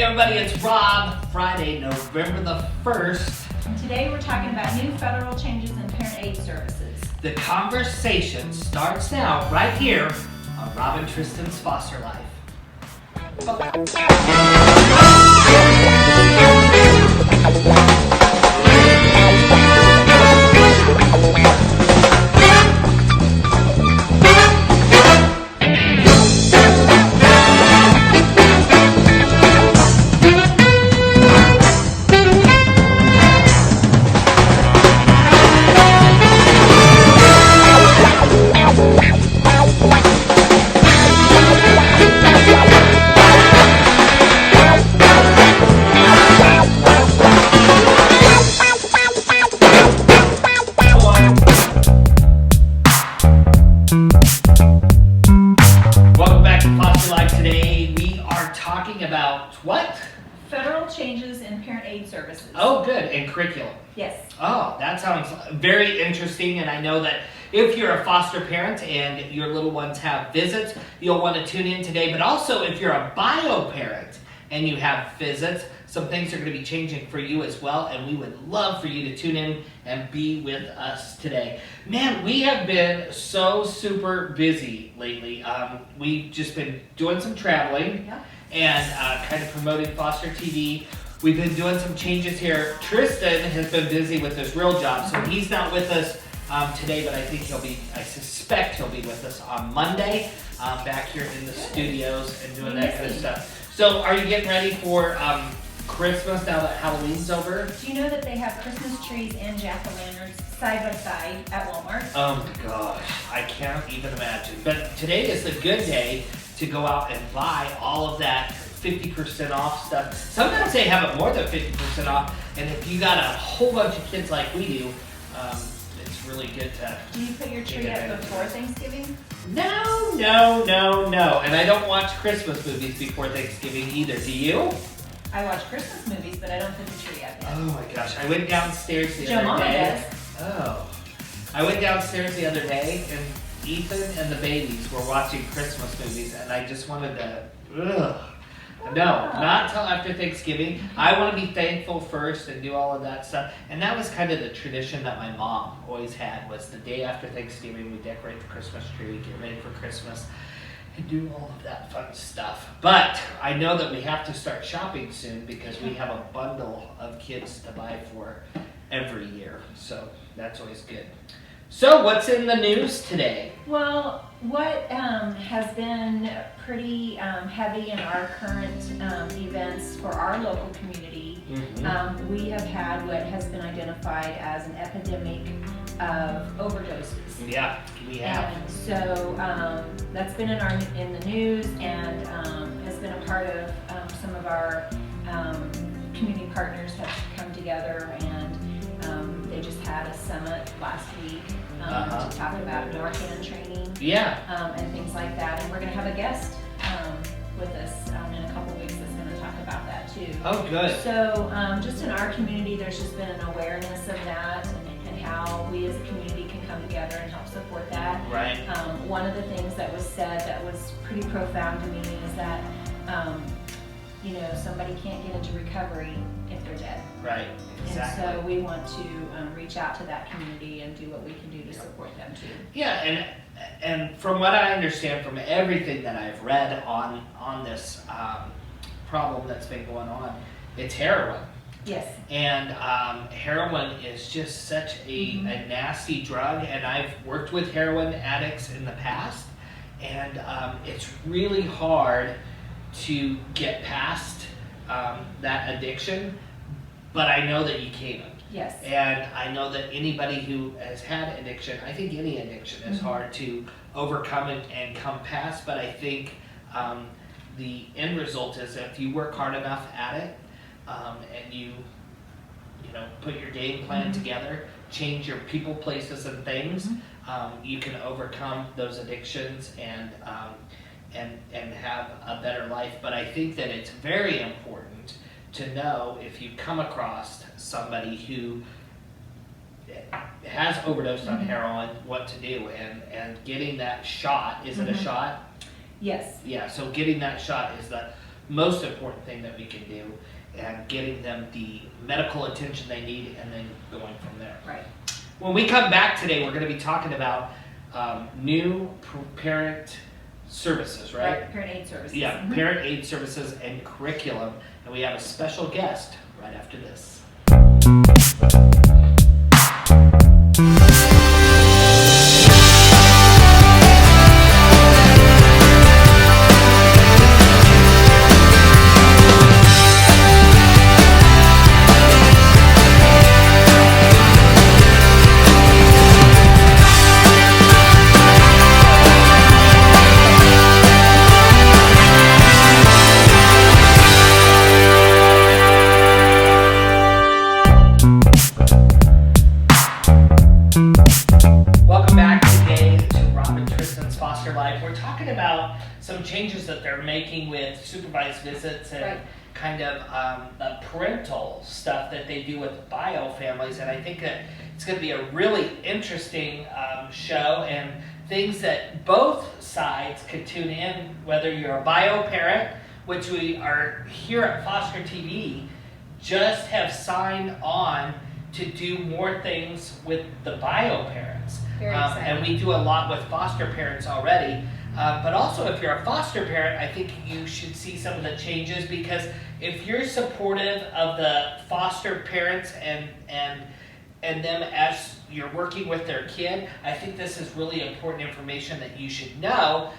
everybody, it's Rob. Friday, November the 1st. And today we're talking about new federal changes in parent aid services. The conversation starts now, right here on Rob and Tristan's Foster Life. Welcome back to Foster Life. Today we are talking about what? Federal changes in parent aid services. Oh, good. And curriculum. Yes. Oh, that sounds very interesting, and I know that if you're a foster parent and your little ones have visits, you'll want to tune in today. But also, if you're a bio parent and you have visits, some things are going to be changing for you as well, and we would love for you to tune in and be with us today. Man, we have been so super busy lately. We've just been doing some traveling and kind of promoting Foster TV. We've been doing some changes here. Tristan has been busy with his real job, so he's not with us today, but I suspect he'll be with us on Monday, back here in the studios and doing that kind of stuff. So are you getting ready for Christmas now that Halloween's over? Do you know that they have Christmas trees and jack-o'-lanterns side by side at Walmart? Oh my gosh, I can't even imagine. But today is the good day to go out and buy all of that 50% off stuff. Sometimes they have it more than 50% off, and if you got a whole bunch of kids like we do, it's really good to... Do you put your tree up before Thanksgiving? No. And I don't watch Christmas movies before Thanksgiving either. Do you? I watch Christmas movies, but I don't put the tree up yet. Oh my gosh, I went downstairs the Joe other Mama day. does. Oh. I went downstairs the other day, and Ethan and the babies were watching Christmas movies, and I just wanted to, No, not till after Thanksgiving. I want to be thankful first and do all of that stuff. And that was kind of the tradition that my mom always had, was the day after Thanksgiving, we decorate the Christmas tree, get ready for Christmas, and do all of that fun stuff. But I know that we have to start shopping soon because we have a bundle of kids to buy for every year. So that's always good. So what's in the news today? Well, what has been pretty heavy in our current events for our local community, we have had what has been identified as an epidemic of overdoses. Yeah, we have. And so that's been in the news and has been a part of some of our community partners have come together, and they just had a summit last week to talk about Narcan training and things like that. And we're going to have a guest with us in a couple weeks that's going to talk about that too. Oh, good. So just in our community, there's just been an awareness of that and how we as a community can come together and help support that. Right. One of the things that was said that was pretty profound to me is that somebody can't get into recovery if they're dead. Right, exactly. And so we want to reach out to that community and do what we can do to support them too. Yeah, and from what I understand from everything that I've read on this problem that's been going on, it's heroin. Yes. And heroin is just such a nasty drug, and I've worked with heroin addicts in the past, and it's really hard to get past that addiction, but I know that you can. Yes. And I know that anybody who has had addiction, I think any addiction is hard to overcome and come past, but I think the end result is if you work hard enough at it and you put your game plan together, change your people, places, and things, you can overcome those addictions and have a better life. But I think that it's very important to know if you come across somebody who has overdosed on heroin, what to do, and getting that shot. Is it a shot? Yes. Yeah, so getting that shot is the most important thing that we can do, and getting them the medical attention they need and then going from there. Right. When we come back today, we're going to be talking about new parent services, right? Parent aid services. Yeah, Mm-hmm. parent aid services and curriculum. And we have a special guest right after this. Welcome back today to Rob and Tristan's Foster Life. We're talking about some changes that they're making with supervised visits and Right. kind of the parental stuff that they do with bio families. And I think that it's going to be a really interesting show and things that both sides could tune in, whether you're a bio parent, which we are here at Foster TV, just have signed on to do more things with the bio parents. Very exciting. And we do a lot with foster parents already. But also, if you're a foster parent, I think you should see some of the changes, because if you're supportive of the foster parents and them as you're working with their kid, I think this is really important information that you should know,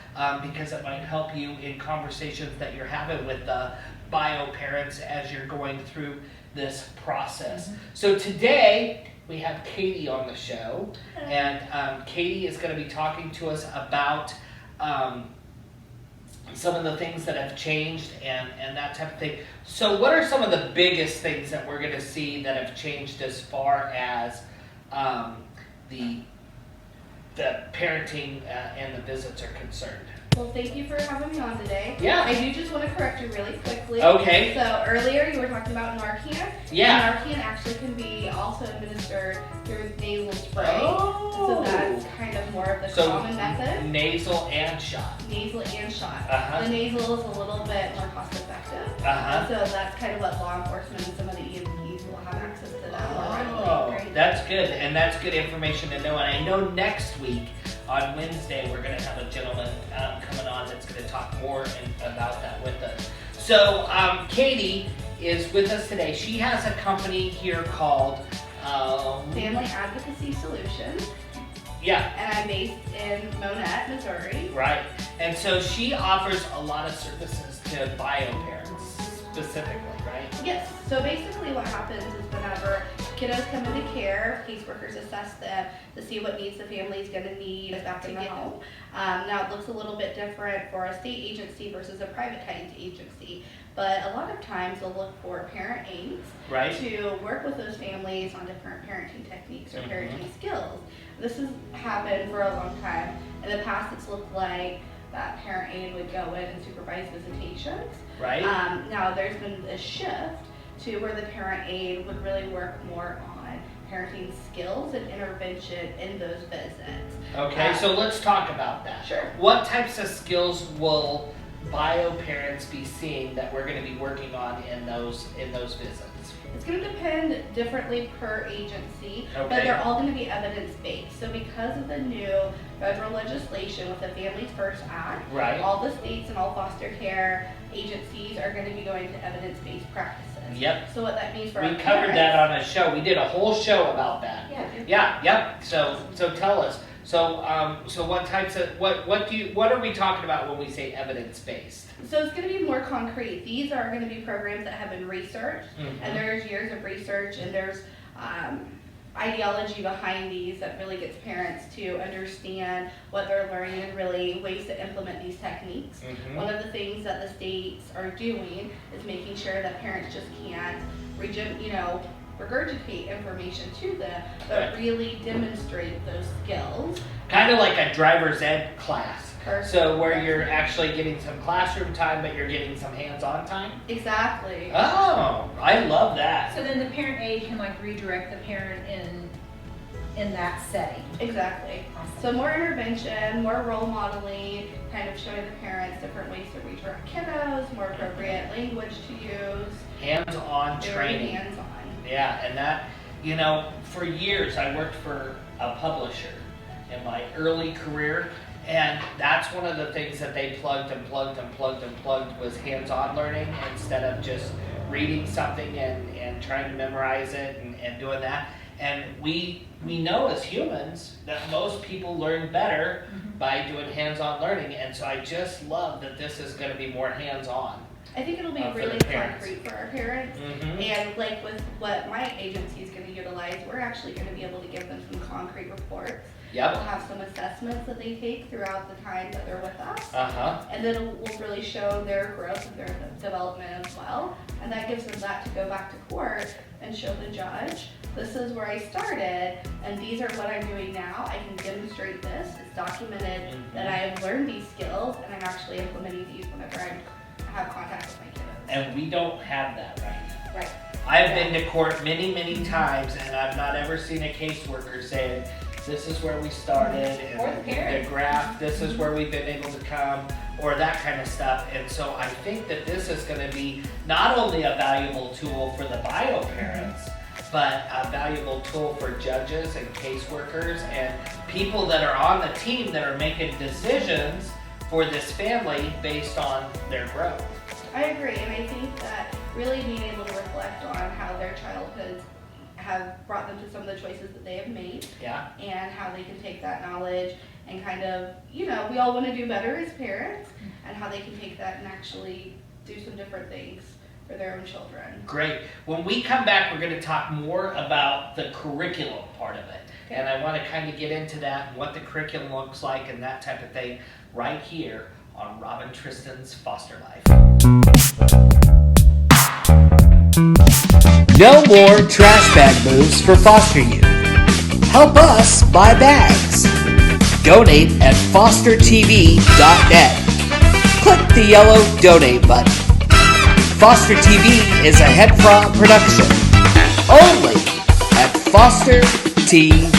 because it might help you in conversations that you're having with the bio parents as you're going through this process. Mm-hmm. So today we have Katie on the show, and Katie is going to be talking to us about some of the things that have changed and that type of thing. So what are some of the biggest things that we're going to see that have changed as far as the parenting and the visits are concerned? Well, thank you for having me on today. Yeah. I do just want to correct you really quickly. Okay. So earlier you were talking about Narcan. Yeah. And Narcan actually can be also administered through nasal spray. Oh. So that's kind of more of the common method. Nasal and shot. Nasal and shot. Uh-huh. The nasal is a little bit more cost effective. Uh-huh. So that's kind of what law enforcement and some of the EMTs will have access to that more readily. Oh, Great. that's good, and that's good information to know. And I know next week on Wednesday we're going to have a gentleman coming on that's going to talk more about that with us. So Katie is with us today. She has a company here called Family Advocacy Solutions. Yeah. And I'm based in Monette, Missouri. Right. And so she offers a lot of services to bio parents specifically, right? Yes. So basically what happens is whenever kiddos come into care, caseworkers assess them to see what needs the family is going to need back in the home. Now it looks a little bit different for a state agency versus a privatized agency. But a lot of times they'll look for parent aides Right. to work with those families on different parenting techniques or Mhm. parenting skills. This has happened for a long time. In the past, it's looked like that parent aide would go in and supervise visitations. Right. Now there's been a shift to where the parent aide would really work more on parenting skills and intervention in those visits. Okay, so let's talk about that. Sure. What types of skills will bio parents be seeing that we're going to be working on in those visits? It's going to depend differently per agency, Okay. but they're all going to be evidence-based. So because of the new federal legislation with the Families First Act, Right. all the states and all foster care agencies are going to be going to evidence-based practices. Yep. So what that means for We our covered parents, that on a show. We did a whole show about that. Yeah. Yeah. Yep. So tell us. So what types of what are we talking about when we say evidence based? So it's going to be more concrete. These are going to be programs that have been researched, and there's years of research, and there's ideology behind these that really gets parents to understand what they're learning and really ways to implement these techniques. Mhm. One of the things that the states are doing is making sure that parents just can't regurgitate information to them, but Right. really demonstrate those skills. Kind of like a driver's ed class. Perfect. So where you're actually getting some classroom time, but you're getting some hands-on time. Exactly. Oh, I love that. So then the parent aide can like redirect the parent in in that setting. Exactly. Awesome. So more intervention, more role modeling, kind of showing the parents different ways to reach our kiddos, more appropriate language to use. Hands-on Very training. hands-on. Yeah, and that, you know, for years I worked for a publisher in my early career, and that's one of the things that they plugged was hands-on learning instead of just reading something and trying to memorize it and doing that. And we know as humans that most people learn better by doing hands-on learning, and so I just love that this is going to be more hands-on. I think it'll be For really the parents. concrete for our parents. And like with what my agency is going to utilize, we're actually going to be able to give them some concrete reports. Yep. We'll have some assessments that they take throughout the time that they're with us. Uh-huh. And then we'll really show their growth and their development as well. And that gives them that to go back to court and show the judge, this is where I started, and these are what I'm doing now. I can demonstrate this. It's documented that I have learned these skills, and I'm actually implementing these whenever I have contact with my kiddos. And we don't have that right now. Right. I've been to court many times, and I've not ever seen a caseworker saying, this is where we started, Or the and parent. the graph, this is where we've been able to come, or that kind of stuff. And so I think that this is going to be not only a valuable tool for the bio parents, but a valuable tool for judges and caseworkers and people that are on the team that are making decisions for this family based on their growth. I agree, and I think that really being able to reflect on how their childhoods have brought them to some of the choices that they have made, Yeah. and how they can take that knowledge and kind of, you know, we all want to do better as parents, and how they can take that and actually do some different things for their own children. Great. When we come back, we're going to talk more about the curriculum part of it. Okay. And I want to kind of get into that, and what the curriculum looks like and that type of thing right here on Robin Tristan's Foster Life. No more trash bag moves for foster youth. Help us buy bags. Donate at fostertv.net. Click the yellow donate button. Foster TV is a HEDFRA production. Only at Foster TV.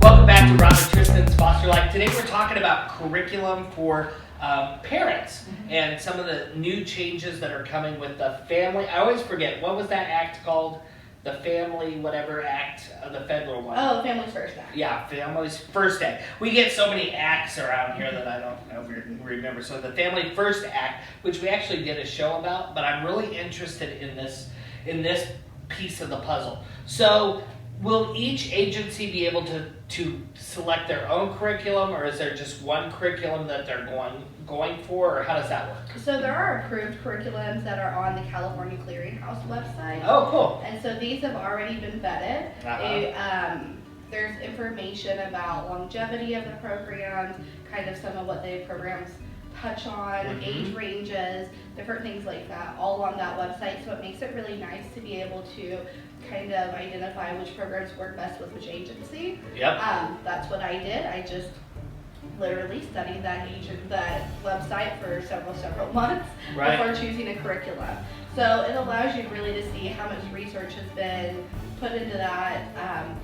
Welcome back to Robin Tristan's Foster Life. Today we're talking about curriculum for parents and some of the new changes that are coming with the family. I always forget, what was that act called? The Family Whatever Act, the federal one. Oh, Families First Act. Yeah, Families First Act. We get so many acts around here that I don't know remember. So the Family First Act, which we actually did a show about, but I'm really interested in this piece of the puzzle. So will each agency be able to select their own curriculum, or is there just one curriculum that they're going for, or how does that work? So there are approved curriculums that are on the California Clearinghouse website. Oh, cool. And so these have already been vetted. There's information about longevity of the programs, kind of some of what the programs touch on, age ranges, different things like that, all on that website. So it makes it really nice to be able to kind of identify which programs work best with which agency. Yep. That's what I did. I just literally studied that website for several months before choosing a curriculum. So it allows you really to see how much research has been put into that,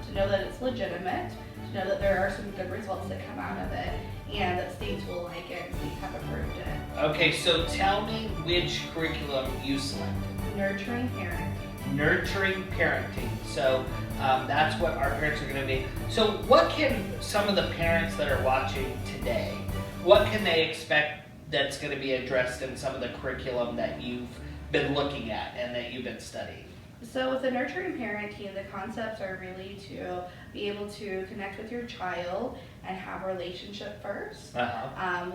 to know that it's legitimate, to know that there are some good results that come out of it, and that states will like it, and states have approved it. Okay, so tell me which curriculum you selected. Nurturing parenting. Nurturing parenting. So that's what our parents are going to be. So what can some of the parents that are watching today, what can they expect that's going to be addressed in some of the curriculum that you've been looking at and that you've been studying? So with the nurturing parenting, the concepts are really to be able to connect with your child and have a relationship first.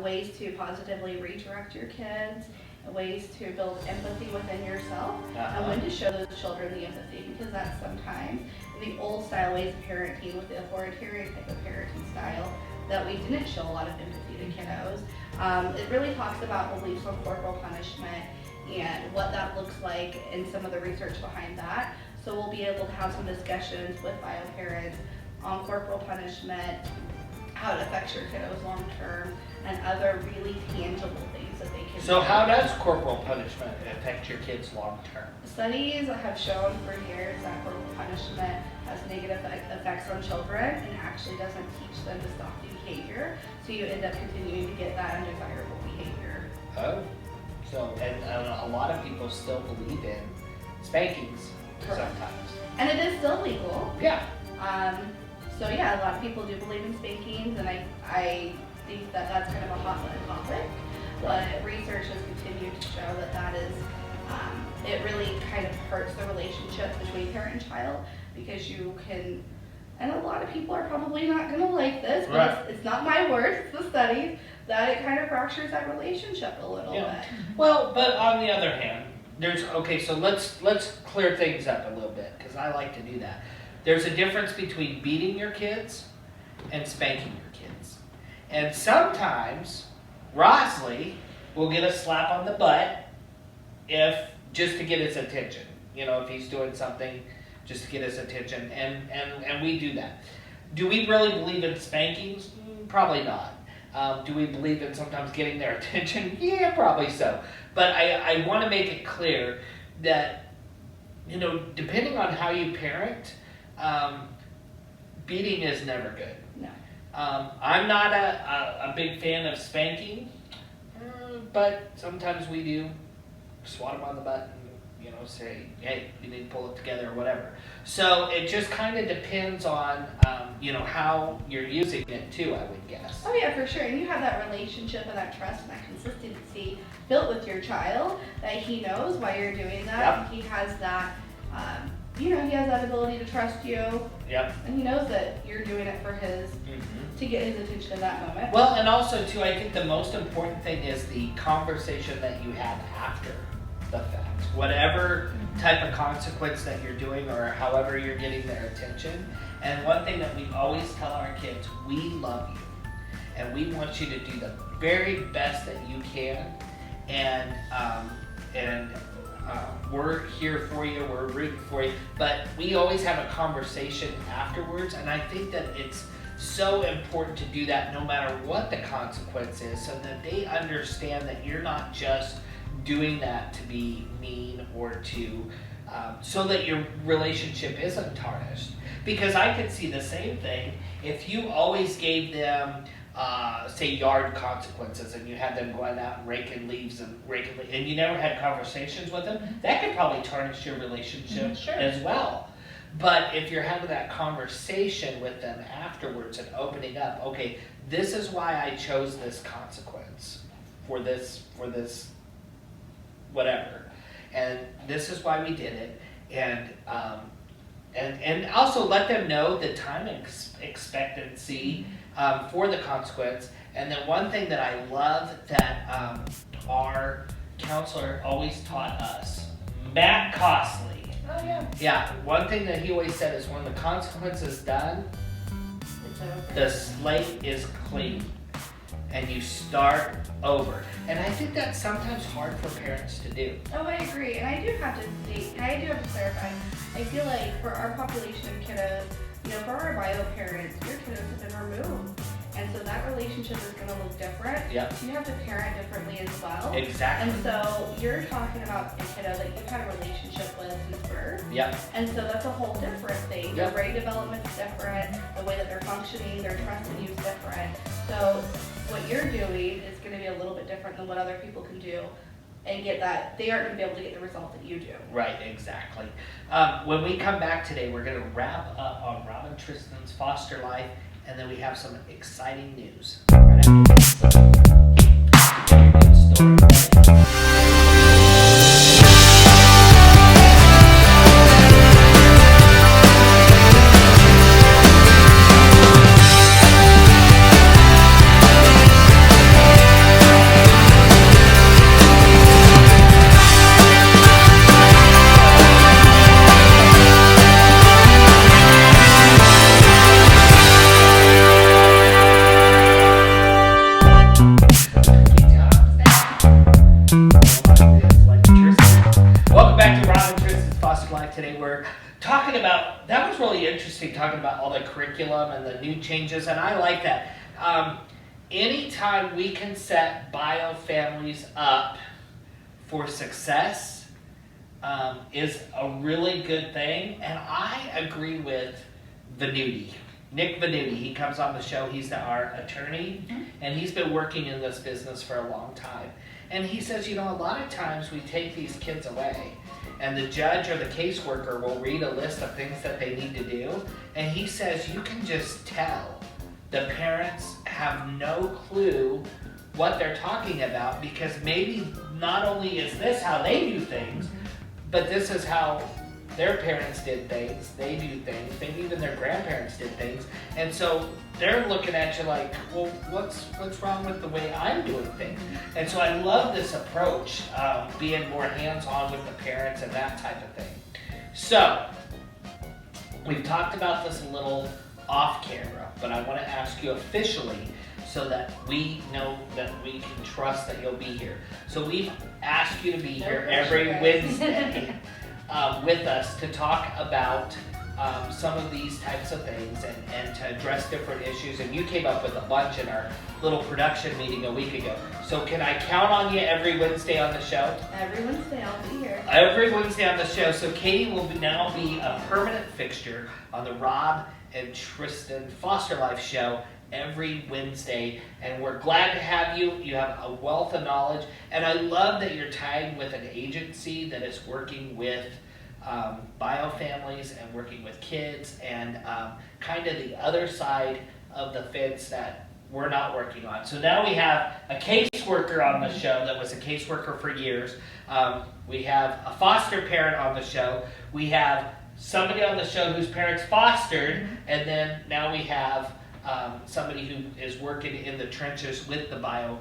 Ways to positively redirect your kids, ways to build empathy within yourself, and when to show those children the empathy, because that's sometimes the old style ways of parenting with the authoritarian type of parenting style that we didn't show a lot of empathy to kiddos. It really talks about beliefs on corporal punishment and what that looks like and some of the research behind that. So we'll be able to have some discussions with bio parents on corporal punishment, how it affects your kiddos long term, and other really tangible things that they can So do. how does corporal punishment affect your kids long term? Studies have shown for years that corporal punishment has negative effects on children and actually doesn't teach them to stop the behavior. So you end up continuing to get that undesirable behavior. Oh, so and a lot of people still believe in spankings Correct. sometimes. And it is still legal. Yeah. So yeah, a lot of people do believe in spankings, and I think that that's kind of a hot button topic. But research has continued to show that that is, it really kind of hurts the relationship between parent and child, because you can, and a lot of people are probably not going to like this, but Right. it's not my words, it's the studies, that it kind of fractures that relationship a little Yeah. bit. Well, but on the other hand, so let's clear things up a little bit, because I like to do that. There's a difference between beating your kids and spanking your kids. And sometimes Rosley will get a slap on the butt just to get his attention. You know, if he's doing something just to get his attention, and we do that. Do we really believe in spankings? Probably not. Do we believe in sometimes getting their attention? Yeah, probably so. But I want to make it clear that, you know, depending on how you parent, beating is never good. No. I'm not a big fan of spanking, but sometimes we do swat them on the butt and, you know, say, hey, you need to pull it together or whatever. So it just kind of depends on, you know, how you're using it too, I would guess. Oh yeah, for sure. And you have that relationship and that trust and that consistency built with your child, that he knows why you're doing that. Yep. He has that, you know, he has that ability to trust you, Yep. and he knows that you're doing it for his, to get his attention in that moment. Well, and also too, I think the most important thing is the conversation that you have after the fact. Whatever type of consequence that you're doing or however you're getting their attention. And one thing that we always tell our kids, we love you. And we want you to do the very best that you can. And we're here for you, we're rooting for you. But we always have a conversation afterwards. And I think that it's so important to do that no matter what the consequence is, so that they understand that you're not just doing that to be mean or to so that your relationship isn't tarnished. Because I could see the same thing if you always gave them say yard consequences, and you had them going out and raking leaves and you never had conversations with them. That could probably tarnish your relationship Sure. as well. But if you're having that conversation with them afterwards and opening up, okay, this is why I chose this consequence for this whatever, and this is why we did it, and also let them know the time expectancy for the consequence. And then one thing that I love that our counselor always taught us, Matt Costley. Oh, yeah. Yeah, one thing that he always said is when the consequence is done, It's over. the slate is clean and you start over. And I think that's sometimes hard for parents to do. Oh, I agree, and I do have to state, and I do have to clarify, I feel like for our population of kiddos, you know, for our bio parents, your kiddos have been removed, and so that relationship is going to look different. Yep. So you have to parent differently as well. Exactly. And so you're talking about a kiddo that you've had a relationship with since birth, Yep. and so that's a whole different thing. Yep. Their brain development's different, the way that they're functioning, their trust in you is different. So what you're doing is going to be a little bit different than what other people can do, and get that, they aren't going to be able to get the result that you do. Right, exactly. When we come back today, we're going to wrap up on Rob and Tristan's foster life, and then we have some exciting news. Right after this. today. We're talking about, that was really interesting, talking about all the curriculum and the new changes, and I like that. Anytime we can set bio families up for success is a really good thing, and I agree with Nick Venuti. He comes on the show. He's our attorney, and he's been working in this business for a long time. And he says, a lot of times we take these kids away, and the judge or the caseworker will read a list of things that they need to do, and he says you can just tell the parents have no clue what they're talking about, because maybe not only is this how they do things, but this is how their parents did things, they do things, maybe even their grandparents did things, and so they're looking at you like, well, what's wrong with the way I'm doing things? And so I love this approach, being more hands-on with the parents and that type of thing. So, we've talked about this a little off camera, but I want to ask you officially so that we know that we can trust that you'll be here. So we've asked you to be here every Wednesday with us to talk about some of these types of things and to address different issues. And you came up with a bunch in our little production meeting a week ago. So can I count on you every Wednesday on the show? Every Wednesday I'll be here. Every Wednesday on the show. So Katie will now be a permanent fixture on the Rob and Tristan Foster Life show every Wednesday, and we're glad to have you. You have a wealth of knowledge, and I love that you're tied with an agency that is working with bio families and working with kids and kind of the other side of the fence that we're not working on. So now we have a caseworker on the show that was a caseworker for years. We have a foster parent on the show. We have somebody on the show whose parents fostered, and then now we have somebody who is working in the trenches with the bio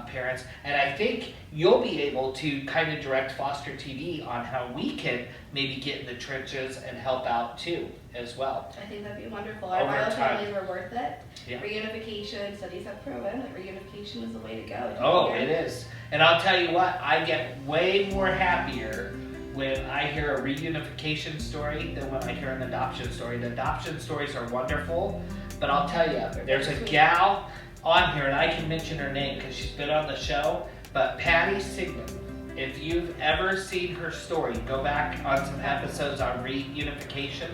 parents. And I think you'll be able to kind of direct Foster TV on how we can maybe get in the trenches and help out too as well. I think that'd be wonderful. Our Over bio time. families are worth it. Yeah. Reunification, studies have proven that reunification is the way to go. Oh, it is. And I'll tell you what, I get way more happier when I hear a reunification story than when I hear an adoption story. The adoption stories are wonderful, but I'll tell you, there's a gal on here, and I can mention her name because she's been on the show, but Patty Sigmund. If you've ever seen her story, go back on some episodes on reunification.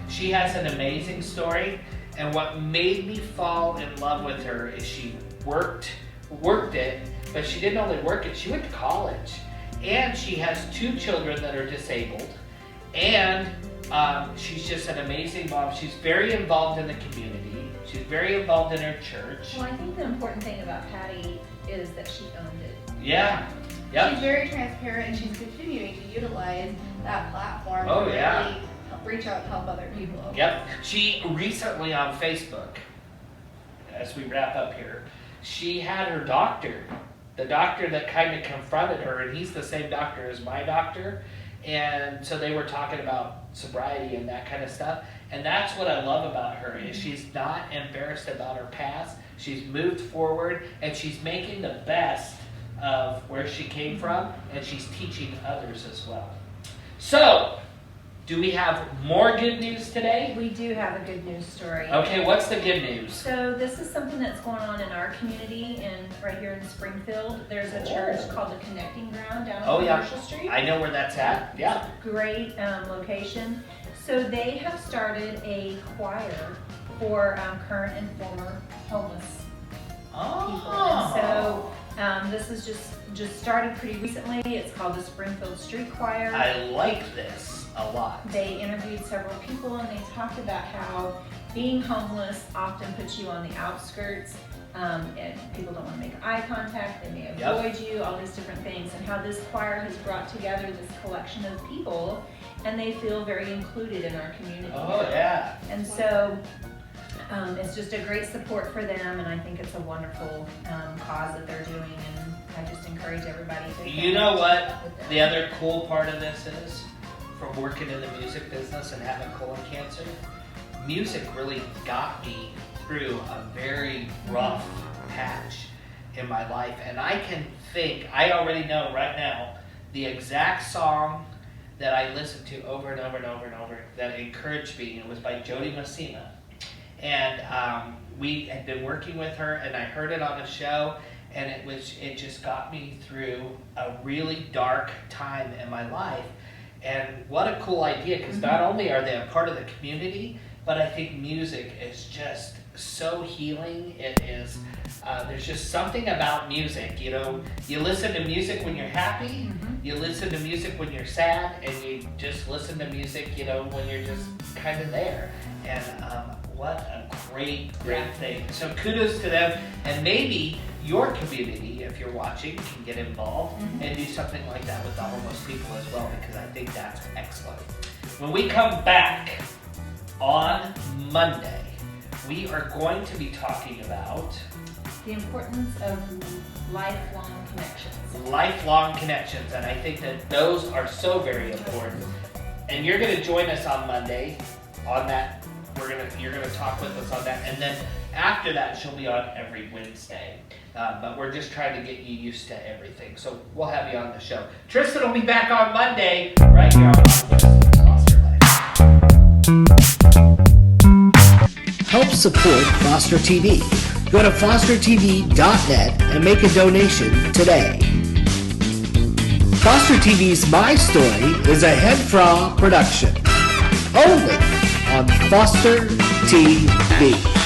She has an amazing story, and what made me fall in love with her is she worked it, but she didn't only work it, she went to college. And she has 2 children that are disabled, and she's just an amazing mom. She's very involved in the community. She's very involved in her church. Well, I think the important thing about Patty is that she owned it. Yeah. Yep. She's very transparent, and she's continuing to utilize that platform to really help reach out and help other people. Yep. She recently on Facebook, as we wrap up here, she had her doctor, the doctor that kind of confronted her, and he's the same doctor as my doctor, and so they were talking about sobriety and that kind of stuff, and that's what I love about her, is she's not embarrassed about her past. She's moved forward, and she's making the best of where she came from, and she's teaching others as well. So, do we have more good news today? We do have a good news story. Okay, what's the good news? So this is something that's going on in our community, and right here in Springfield, there's a church called the Connecting Ground down on Commercial Street. I know where that's at. Yeah. Great location. So they have started a choir for current and former homeless people. And so this is just started pretty recently. It's called the Springfield Street Choir. I like this a lot. They interviewed several people, and they talked about how being homeless often puts you on the outskirts, and people don't want to make eye contact, they may avoid you, all these different things, and how this choir has brought together this collection of people, and they feel very included in our community. Oh, yeah. And so it's just a great support for them, and I think it's a wonderful cause that they're doing, and I just encourage everybody to. You know what the other cool part of this is? From working in the music business and having colon cancer, music really got me through a very rough patch in my life, and I can think, I already know right now the exact song that I listened to over and over and over and over that encouraged me. It was by Jody Massima. And we had been working with her, and I heard it on a show, and it just got me through a really dark time in my life. And what a cool idea, because not only are they a part of the community, but I think music is just so healing. It is, there's just something about music, you know. You listen to music when you're happy, you listen to music when you're sad, and you just listen to music, you know, when you're just kind of there. And what a great thing. So kudos to them, and maybe your community, if you're watching, can get involved and do something like that with the homeless people as well, because I think that's excellent. When we come back on Monday, we are going to be talking about the importance of lifelong connections. Lifelong connections, and I think that those are so very important. And you're going to join us on Monday on that. You're gonna talk with us on that, and then after that, she'll be on every Wednesday. But we're just trying to get you used to everything, so we'll have you on the show. Tristan will be back on Monday, right here on Foster Life. Help support Foster TV. Go to fostertv.net and make a donation today. Foster TV's My Story is a HEDFRA production, only on Foster TV.